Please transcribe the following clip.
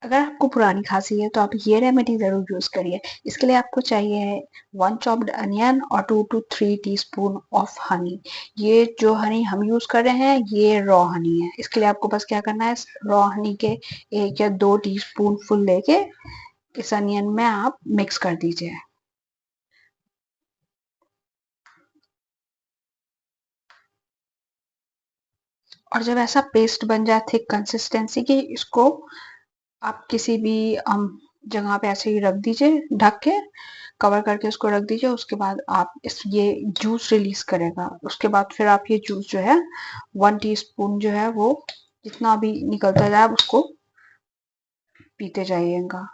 अगर आपको पुरानी खांसी है तो आप ये रेमेडी ज़रूर यूज़ करिए। इसके लिए आपको चाहिए 1 चॉप्ड अनियन और 2 टू 3 टीस्पून ऑफ हनी। ये जो हनी हम यूज़ कर रहे हैं ये रॉ हनी है। इसके लिए आपको बस क्या करना है, रॉ हनी के 1 या 2 टीस्पून फुल लेके इस अनियन में आप मिक्स कर दीजिए। और जब ऐसा पेस्ट बन जाए थिक कंसिस्टेंसी की, इसको आप किसी भी जगह पे ऐसे ही रख दीजिए, ढक के कवर करके उसको रख दीजिए। उसके बाद आप इस ये जूस रिलीज करेगा। उसके बाद फिर आप ये जूस जो है 1 टीस्पून जो है वो जितना भी निकलता जाए आप उसको पीते जाइएगा।